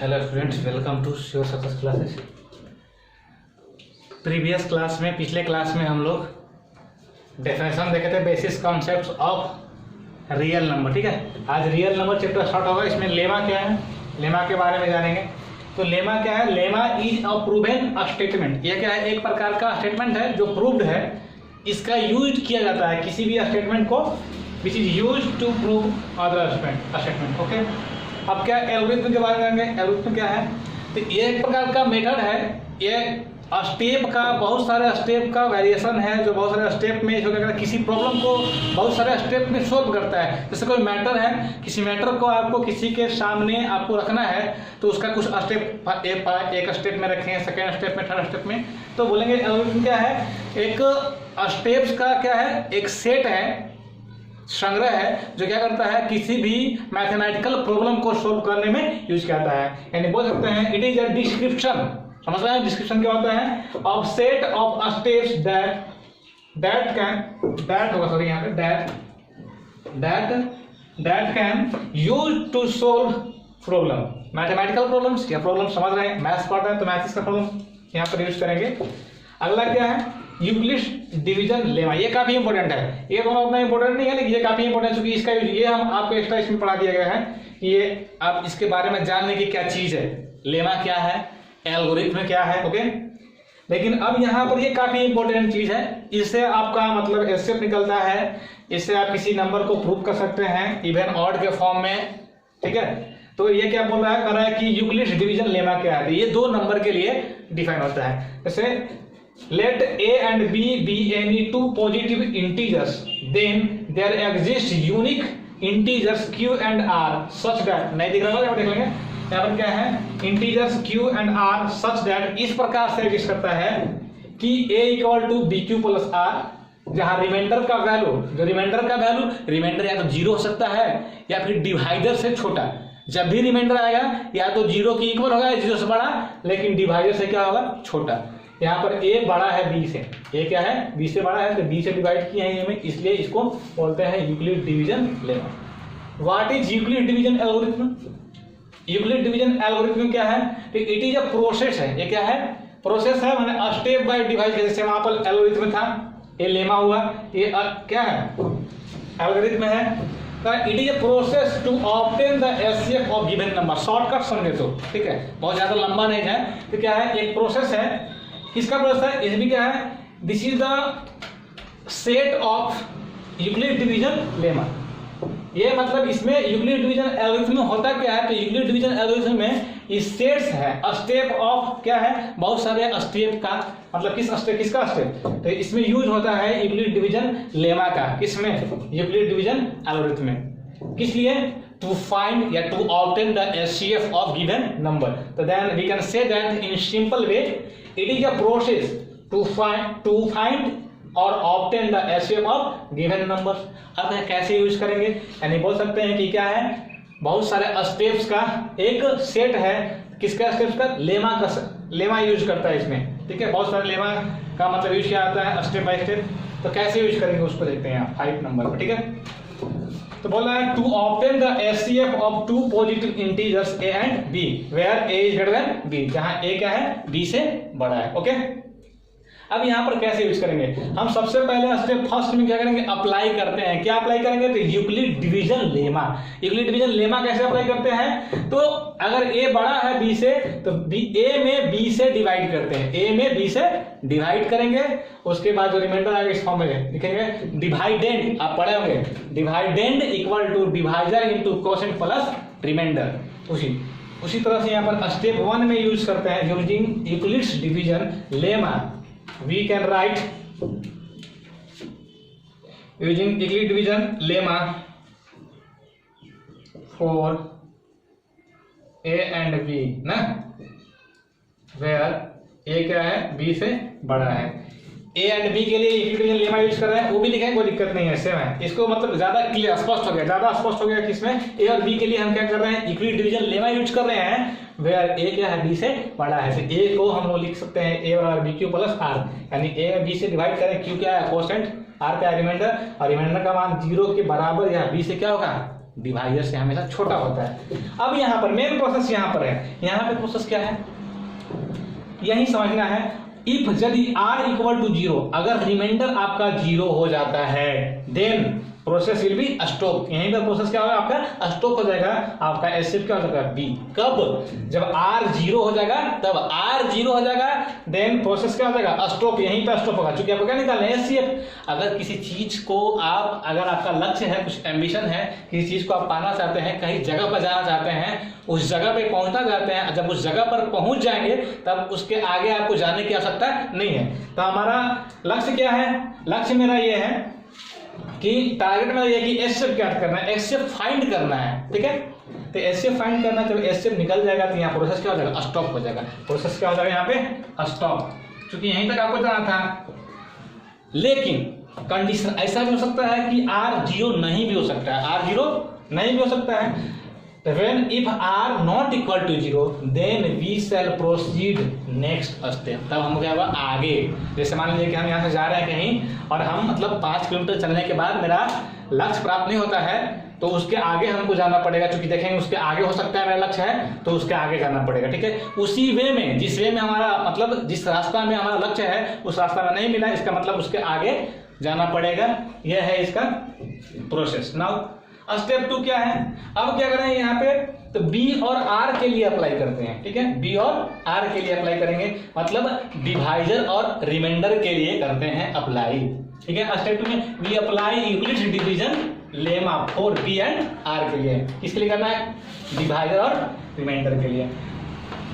Hello friends, welcome to sure success classes. Previous class में, पिछले class में हम लोग डेफिनेशन देखे थे, basis concepts of real number. ठीक है, आज रियल नंबर चैप्टर स्टार्ट होगा। इसमें लेमा क्या है, लेमा के बारे में जानेंगे। तो लेमा क्या है? Lemma is a proven statement. यह क्या है? एक प्रकार का स्टेटमेंट है जो प्रूव्ड है। इसका यूज किया जाता है किसी भी स्टेटमेंट को, which is use to prove other statement. Okay, अब क्या एल्गोरिथम के बारे में जानेंगे। एल्गोरिथम क्या है? तो ये एक प्रकार का मेथड है। ये स्टेप का, बहुत सारे स्टेप का वेरिएशन है, जो बहुत सारे स्टेप में जो क्या किसी प्रॉब्लम को बहुत सारे स्टेप में सोल्व करता है। जैसे कोई मैटर है, किसी मैटर को आपको किसी के सामने आपको रखना है, तो उसका कुछ स्टेप, एक स्टेप में रखें, सेकेंड स्टेप में, थर्ड स्टेप में। तो बोलेंगे एल्गोरिथम क्या है? एक स्टेप्स का क्या है? एक सेट है, संग्रह है, जो क्या करता है किसी भी मैथमेटिकल प्रॉब्लम को सोल्व करने में यूज करता है। यानी बोल सकते हैं इट इज अ डिस्क्रिप्शन। समझ रहे हैं डिस्क्रिप्शन क्या होता है? Of set of steps that होगा, सॉरी यहाँ पे that can use to solve problem, mathematical problems या प्रॉब्लम। समझ रहे हैं, मैथ्स पढ़ रहे हैं तो मैथ्स का प्रॉब्लम यहाँ पर यूज करेंगे। अगला क्या है? Euclid's division lemma. ये काफी इंपॉर्टेंट है। ये दोनों उतना इंपॉर्टेंट नहीं है, लेकिन ये काफी इंपॉर्टेंट है, क्योंकि इसका ये हम आपको एक्स्ट्रा इसमें पढ़ा दिया गया है कि ये आप इसके बारे में जानने की क्या चीज है, लेमा क्या है, एल्गोरिथम क्या है। ओके, लेकिन अब यहाँ पर ये काफी इंपॉर्टेंट चीज है। इससे आपका मतलब एस्टेप निकलता है, इससे आप किसी नंबर को प्रूव कर सकते हैं इवन ऑड के फॉर्म में। ठीक है, तो ये क्या बोल रहा है, कर रहा है कि यूक्लिड्स डिवीजन लेमा क्या है? ये दो नंबर के लिए डिफाइन होता है। जैसे let a and b be any two positive integers, then there exist unique integers q and r such that, नहीं दिख रहा है, देख लेंगे यहाँ पर क्या है, integers q and r such that इस प्रकार से एग्जिस्ट करता है कि a equal to b q plus r, जहां रिमाइंडर का वैल्यू, जो रिमाइंडर का वैल्यू, रिमाइंडर या तो जीरो हो सकता है या फिर डिवाइडर से छोटा। जब भी रिमाइंडर आएगा या तो जीरो की इक्वल होगा या जीरो से बड़ा, लेकिन डिवाइडर से क्या होगा? छोटा। यहाँ पर a बड़ा है b से, a क्या है? b से बड़ा है, तो b से डिवाइड किया है हमें, इसलिए इसको बोलते हैं Euclid division lemma. What is Euclid division algorithm? Euclid division algorithm क्या है? इट इज अ प्रोसेस है। ये क्या है? प्रोसेस है, माने स्टेप बाय डिवाइस। जैसे वहां पर एल्गोरिथम था, ये लेमा हुआ, ये क्या है? एल्गोरिथम है। It is a process to obtain the HCF of given number. Shortcut समझे तो ठीक है, बहुत ज्यादा लंबा नहीं है। तो क्या है? एक प्रोसेस है। किसका प्रोसेस है? इसमें क्या है? This is the set of Euclid division lemma. ये मतलब इसमें यूक्लिड डिवीजन एल्गोरिथम में होता क्या है? तो यूक्लिड डिवीजन एल्गोरिथम में सेट्स है, स्टेप ऑफ क्या है? बहुत सारे स्टेप का, मतलब किसका स्टेप? तो इसमें यूज होता है यूक्लिड डिवीजन लेमा का। किसमें? यूक्लिड डिवीजन एल्गोरिथम में। किस लिए? टू फाइंड या to obtain the HCF of given number. तो then we can say that in simple way it is a process to find और obtain the HCF of given numbers। अब कैसे use करेंगे? यानी बोल सकते हैं कि क्या है? बहुत सारे स्टेप्स का एक सेट है। किसका स्टेप्स का? लेमा का। लेमा यूज करता है इसमें। ठीक है, बहुत सारे लेमा का मतलब यूज किया जाता है स्टेप बाय स्टेप। तो कैसे यूज करेंगे उसको देखते हैं 5 नंबर पर। ठीक है, तो बोल रहा है to obtain the HCF of two positive integers a and b where a is greater than b, जहां a क्या है? b से बड़ा है। ओके, अब यहां पर कैसे यूज करेंगे? हम सबसे पहले स्टेप फर्स्ट में क्या करेंगे? अप्लाई करते हैं। क्या अप्लाई करेंगे? तो Euclid division lemma. Euclid division lemma कैसे अप्लाई करते हैं? तो अगर a बड़ा है b से, तो a में b से डिवाइड करते हैं। a में b से डिवाइड करेंगे, उसके बाद जो रिमाइंडर आएगा इस फॉर्म में लिखेंगे डिवाइडेंड। आप पढ़े होंगे, dividend equal to divisor into quotient plus remainder. उसी तरह से यहाँ पर स्टेप 1 में यूज करते हैं using Euclid's division lemma. We can write using Euclid division lemma for a and b ना, where a क्या है? b से बड़ा है। a एंड b के लिए यूक्लिड डिवीजन लेमा यूज कर रहे हैं, वो भी लिखेंगे, कोई दिक्कत नहीं है, सेम है। इसको मतलब ज्यादा क्लियर स्पष्ट हो गया किसमें? a और b के लिए हम क्या कर रहे हैं? यूक्लिड डिवीजन लेमा यूज कर रहे हैं, वेयर a क्या है? b से बड़ा है। तो a को हम लोग लिख सकते हैं a और बी क्यू प्लस r, यानी a और b से डिवाइड करें। q क्या है? कोशेंट, r क्या है? रिमाइंडर, और रिमाइंडर का मान 0 के बराबर या b से क्या होगा? डिवाइजर से हमेशा छोटा होता है। अब यहाँ पर मेन प्रोसेस यहाँ पर है, यहाँ पे प्रोसेस क्या है यही समझना है। इफ यदि r इक्वल टू 0, अगर रिमाइंडर आपका 0 हो जाता है then process will be stop. यहीं पर प्रोसेस क्या होगा आपका स्टॉप हो जाएगा, आपका एस्केप क्या हो जाएगा बी। कब? जब r 0 हो जाएगा, तब r 0 हो जाएगा देन प्रोसेस क्या हो जाएगा स्टॉप, यहीं पर स्टॉप होगा। क्योंकि आपको क्या निकालना है एस्केप। अगर किसी चीज को आप, अगर आपका लक्ष्य है, कुछ एम्बिशन है, किसी चीज को आप पाना चाहते हैं, कहीं जगह पर जाना चाहते हैं, उस जगह पे पहुंचना चाहते हैं, जब उस जगह पर पहुंच जाएंगे तब उसके आगे आपको जाने की आवश्यकता नहीं है। तो हमारा लक्ष्य क्या है? लक्ष्य मेरा ये है कि टारगेट में ये कि एस्केप क्या करना है, एस्केप फाइंड करना है, ठीक है। तो एस्केप फाइंड करना, जब एस्केप निकल जाएगा तो यहाँ प्रोसेस क्या हो जाएगा स्टॉप हो जाएगा। प्रोसेस क्या हो जाएगा यहाँ पे स्टॉप, क्योंकि यहीं तक आपको जाना था। लेकिन कंडीशन ऐसा भी हो सकता है कि r 0 नहीं भी हो सकता है, r 0 नहीं भी हो सकता है। When if r not equal to 0 then we shall proceed next step। तब हम क्या होगा आगे, जैसे मान लीजिए कि हम यहाँ से जा रहे हैं कहीं और हम मतलब 5 किलोमीटर चलने के बाद मेरा लक्ष्य प्राप्त नहीं होता है, तो उसके आगे हमको जाना पड़ेगा। क्योंकि देखेंगे उसके आगे हो सकता है मेरा लक्ष्य है, तो उसके आगे जाना पड़ेगा, ठीक है। उसी वे में, जिस वे में हमारा मतलब जिस रास्ता में हमारा लक्ष्य है उस रास्ता में नहीं मिला, इसका मतलब उसके आगे जाना पड़ेगा। यह है इसका प्रोसेस। नाउ स्टेप 2 क्या है? अब क्या करें यहाँ पे, तो B और R के लिए अप्लाई करते हैं, ठीक है। B और R के लिए अप्लाई करेंगे, मतलब डिवाइजर और रिमाइंडर के लिए करते हैं अप्लाई, ठीक है। स्टेप 2 में we apply Euclid's division lemma for B and R के लिए। किसके लिए करना है? डिवाइजर और रिमाइंडर के लिए।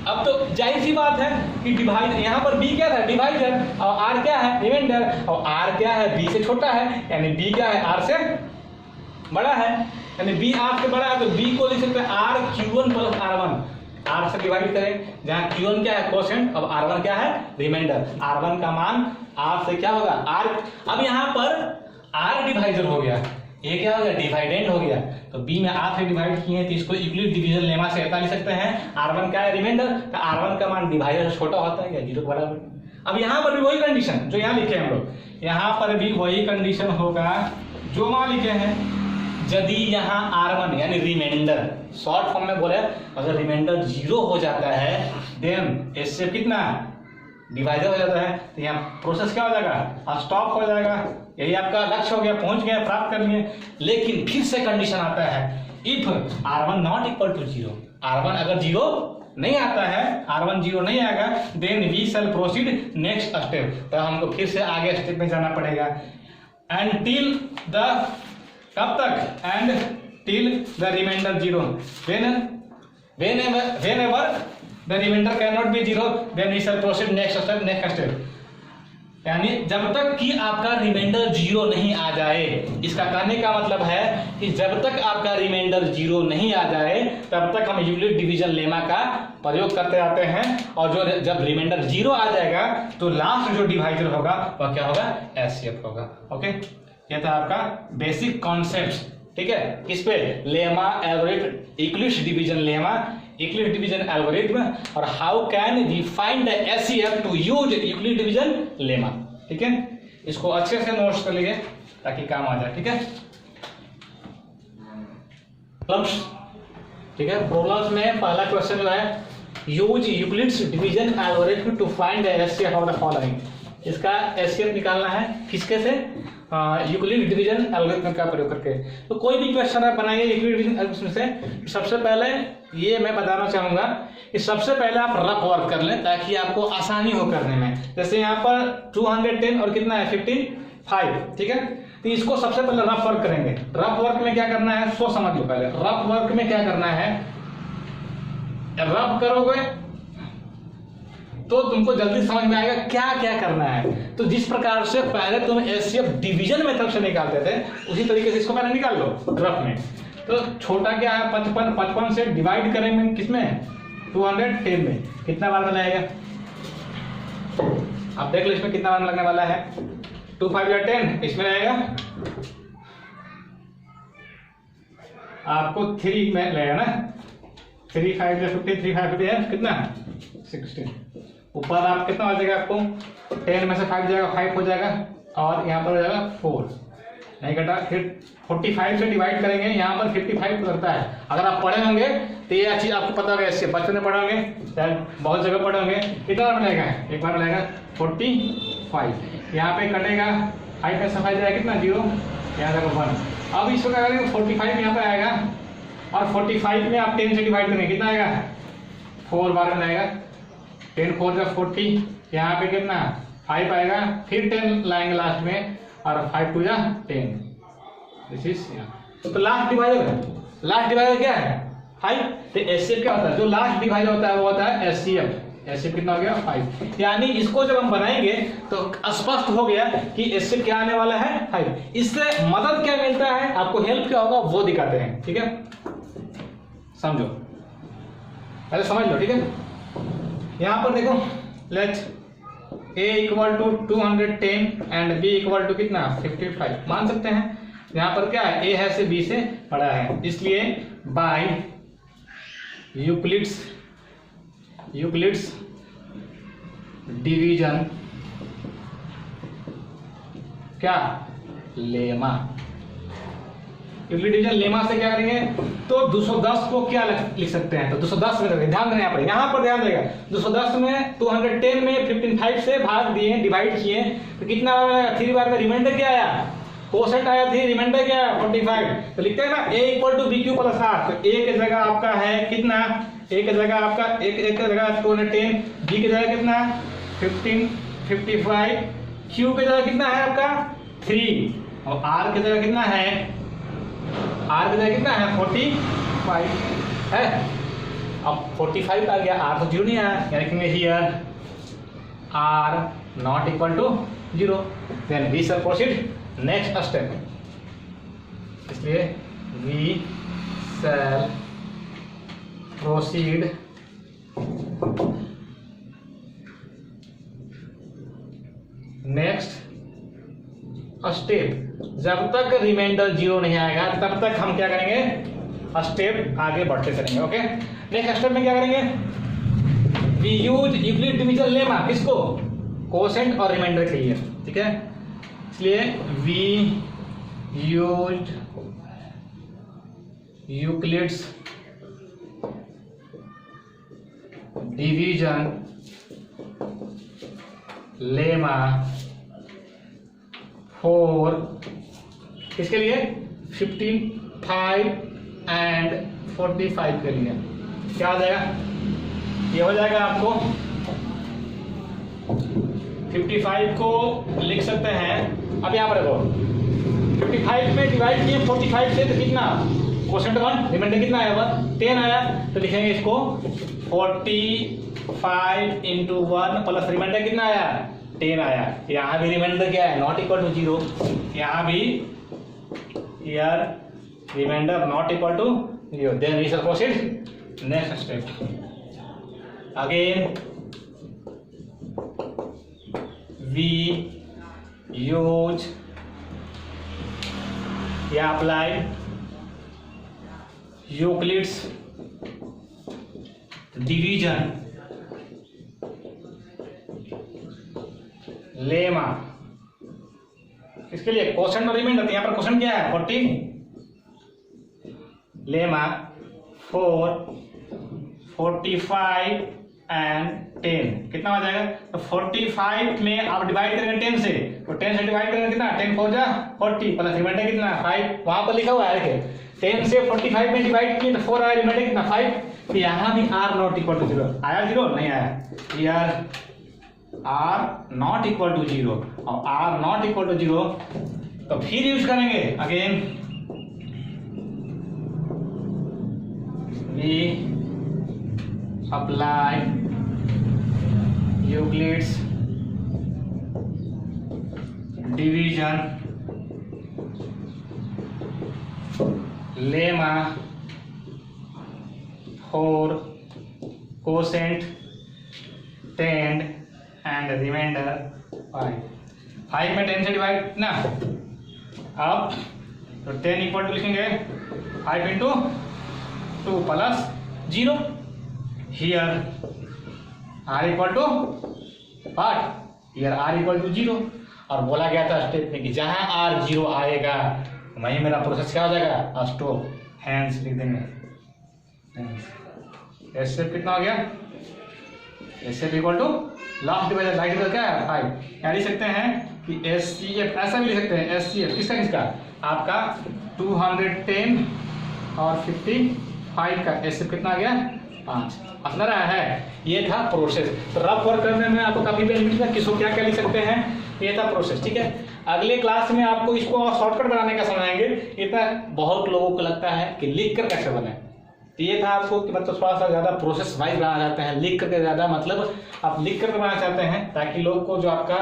अब तो जाहिर सी बात है कि डिवाइडर, यहाँ पर B क्या था डिवाइजर और R क्या है रिमाइंडर, और R क्या है B से छोटा है, यानी B क्या है R से बड़ा है, यानी B R से बड़ा है, तो B को लिख सकते हैं R Q1 plus R1। R से डिवाइड करें, जहाँ Q1 क्या है क्वोशिएंट, अब R1 क्या है रिमाइंडर। R1 का मान R से क्या होगा R। अब यहाँ पर R डिवाइजर हो गया, ये क्या हो गया डिवाइडेंड हो गया। तो B में R से डिवाइड किए हैं, तो इसको यूक्लिड डिवीजन लेमा से ऐसा लिख सकते हैं R1 क्या है रिमाइंडर, तो R1 का मान डिवाइडर से छोटा होता है या 0 के बराबर। अब यहाँ पर भी वही कंडीशन जो यहाँ लिखे हम लोग, यहाँ पर भी वही कंडीशन होगा जो वहाँ लिखे हैं। यदि यहाँ R1 यानी रिमाइंडर, शॉर्ट फॉर्म में बोले अगर रिमाइंडर 0 हो जाता है देन इससे कितना डिवाइडर हो जाता है, तो यहाँ प्रोसेस क्या हो जाएगा स्टॉप हो जाएगा। यही आपका लक्ष्य हो गया, पहुंच गया, प्राप्त कर लिए। लेकिन फिर से कंडीशन आता है if R1 not equal to 0, R1 अगर 0 नहीं आता है, R1 0 नहीं आएगा, then we shall proceed next step. तो हमको फिर से आगे स्टेप में जाना पड़ेगा। एंड कब तक? And till the remainder 0। whenever the remainder cannot be 0 then we shall proceed next step। यानी जब तक कि आपका रिमाइंडर 0 नहीं आ जाए, इसका कहने का मतलब है कि जब तक आपका रिमाइंडर 0 नहीं आ जाए तब तक हम यूक्लिड डिवीजन लेमा का प्रयोग करते आते हैं। और जो जब रिमाइंडर 0 आ जाएगा तो लास्ट जो डिवाइजर होगा वह क्या होगा एस्केप होगा। ओके, ये था आपका बेसिक कॉन्सेप्ट, ठीक है। किस पे? Lemma algorithm, Euclid division lemma, Euclid division algorithm, और how can we find the HCF to use Euclid division lemma, ठीक है। इसको अच्छे से नोट्स कर लीजिए ताकि काम आ जाए, ठीक है। प्रॉब्लम्स, ठीक है। प्रॉब्लम्स में पहला क्वेश्चन जो है use Euclid's division algorithm to find the HCF of the following. इसका एचसीएफ निकालना है किसके से? यूक्लिड डिवीजन एल्गोरिथम का प्रयोग करके। तो कोई भी क्वेश्चन आप बनाइए यूक्लिड डिवीजन एल्गोरिथम से, सबसे पहले ये मैं बताना चाहूंगा कि सबसे पहले आप रफ वर्क कर लें ताकि आपको आसानी हो करने में। जैसे यहाँ पर 210 और कितना है 55, ठीक है। तो इसको सबसे पहले रफ वर्क करेंगे। रफ वर्क में क्या करना है सो समझ लो पहले। रफ वर्क में क्या करना है, रफ करोगे तो तुमको जल्दी समझ में आएगा क्या क्या करना है। तो जिस प्रकार से पहले तुम एचसीएफ डिवीजन मेथड से निकालते थे उसी तरीके से इसको पहले निकाल लो रफ में। तो छोटा क्या है 55 से डिवाइड करेंगे किसमें 210 में, कितना बार में लगेगा आप देख लो इसमें कितना बार लगने वाला है। 2 5 या 10 इसमें रहेगा आपको 3 में लगेगा ना, 3 5 या 15 3 5 है कितना 16। ऊपर आप कितना आ जाएगा आपको 10 में से 5 जाएगा 5 हो जाएगा और यहाँ पर हो जाएगा 4 नहीं कटा, फिर 45 से डिवाइड करेंगे, यहाँ पर 55 करता है। अगर आप पढ़े होंगे तो ये चीज आपको पता होगा, इससे बचपन में पढ़े होंगे, शायद बहुत जगह पढ़े होंगे। कितना बार बनेगा, एक बार बनेगा 45, यहाँ पे कटेगा 5 में सफाई जाएगा कितना 0, यहाँ जाएगा 1। अब इसको क्या करेंगे 45 यहाँ पे आएगा और 45 में आप 10 से डिवाइड करेंगे, कितना आएगा 4 बार में आएगा, 10 4 जा 40, यहाँ पे कितना 5 आएगा, फिर 10 लाएंगे लास्ट में और 5 2 जा 10। दिस इज तो लास्ट डिवाइजर क्या है 5। तो एचसीएफ क्या होता है, जो लास्ट डिवाइजर होता है वो होता है एचसीएफ। एचसीएफ कितना हो गया 5। यानी इसको जब हम बनाएंगे तो स्पष्ट हो गया कि एचसीएफ क्या आने वाला है 5। इससे मदद क्या मिलता है, आपको हेल्प क्या होगा वो दिखाते हैं, ठीक है, समझो पहले समझ लो, ठीक है। यहां पर देखो, let a equal to 210 and b equal to कितना 55 मान सकते हैं। यहाँ पर क्या है, a है से b से बड़ा है, इसलिए बाय यूक्लिड्स डिवीजन क्या लेमा, यूक्लिड डिवीजन लेमा से क्या करेंगे, तो 210 को क्या लिख सकते हैं, तो 210 में ध्यान देना, यहाँ पर ध्यान देगा, 210 में 210 में 55 से भाग दिए, डिवाइड किए, तो कितना 3 बार में रिमाइंडर क्या आया, कोसेंट आया, 3 रिमाइंडर क्या है 45। तो लिखते हैं ना a equal to b q plus r, तो a की जगह आपका है कितना, a की जगह आपका एक की जगह 210, b की जगह कितना 15 55, q की जगह कितना है आपका 3 और r की जगह कितना है, r की जगह कितना है 45 है। अब 45 आ गया, r तो 0 नहीं आया, यानी लिखेंगे here r not equal to 0, then we shall proceed next step. इसलिए we shall proceed next step. जब तक रिमाइंडर 0 नहीं आएगा तब तक हम क्या करेंगे, स्टेप आगे बढ़ते करेंगे। ओके, नेक्स्ट स्टेप में क्या करेंगे, we use Euclid division lemma, किसको, कोसेंट और रिमाइंडर के लिए, ठीक है। इसलिए we use Euclid's division lemma for किसके लिए 55 एंड 45 के लिए। क्या हो जाएगा, ये हो जाएगा आपको 55 को लिख सकते हैं, अब यहाँ पर देखो 55 में डिवाइड किए 45 से, तो कितना क्वोशेंट 1 रिमाइंडर कितना आया 10 आया, तो लिखेंगे इसको 45 इंटू 1 प्लस रिमाइंडर कितना आया 10 आया। यहाँ भी रिमाइंडर क्या है नॉट इक्वल टू 0, यहाँ भी यार remainder not equal to 0, then we shall proceed next step. Again we use या apply Euclid's division लेमा, इसके लिए क्वोशेंट और रिमाइंडर, यहाँ पर क्वोशेंट क्या है 40, लेमा 4 45 एंड 10 कितना हो जाएगा, तो 45 में आप डिवाइड करेंगे 10 से, तो 10 से डिवाइड करेंगे कितना 10 4 जा 40 प्लस रिमाइंडर कितना 5, वहां पर लिखा हुआ है देखिए 10 से 45 में डिवाइड किए तो 4 आया, रिमाइंडर कितना 5। तो यहाँ भी r नॉट इक्वल टू 0 आया, 0 नहीं आया, यार r नॉट इक्वल टू 0 और r नॉट इक्वल टू 0, तो फिर यूज करेंगे again we apply Euclid's division lemma for quotient 10 and remainder 5। 5 में 10 से डिवाइड ना, अब तो 10 इक्वल टू लिखेंगे 5 into 2 plus 0, here r equal to 8, here r equal to 0, और बोला गया था स्टेप में कि जहां r 0 आएगा वहीं मेरा प्रोसेस क्या हो जाएगा, स्टोर हैंड्स लिख देंगे। एस शेप कितना हो गया, S shape equal to last divided right divide क्या है 5। क्या लिख सकते हैं कि एस सी एफ, ऐसा भी लिख सकते हैं एस सी एफ किसका किसका, आपका 210 और 55 का एस शेप कितना आ गया 5। समझ रहा है, ये था प्रोसेस। तो रफ वर्क करने में आपको काफी बेनिफिट था, किसको क्या क्या लिख सकते हैं, ये था प्रोसेस। ठीक है, अगले क्लास में आपको इसको और शॉर्टकट बनाने का समझाएंगे। इतना बहुत लोगों को लगता है कि लिख कर कैसे बने, तो ये था आपको कि मतलब थोड़ा सा ज्यादा प्रोसेस वाइज बनाना चाहते हैं, लिख करके ज्यादा मतलब आप लिख करके बनाना चाहते हैं, ताकि लोग को जो आपका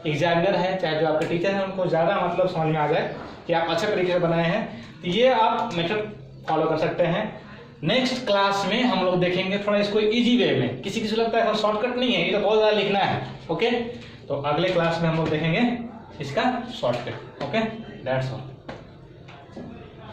एग्जामिनर है चाहे जो आपके टीचर है उनको ज्यादा मतलब समझ में आ जाए कि आप अच्छे तरीके से बनाए हैं। तो ये आप मेथड फॉलो कर सकते हैं। नेक्स्ट क्लास में हम लोग देखेंगे थोड़ा इसको इजी वे में, किसी किसी लगता है शॉर्टकट नहीं है, ये तो बहुत ज्यादा लिखना है। ओके, तो अगले क्लास में हम लोग देखेंगे इसका शॉर्टकट। Okay, that's all.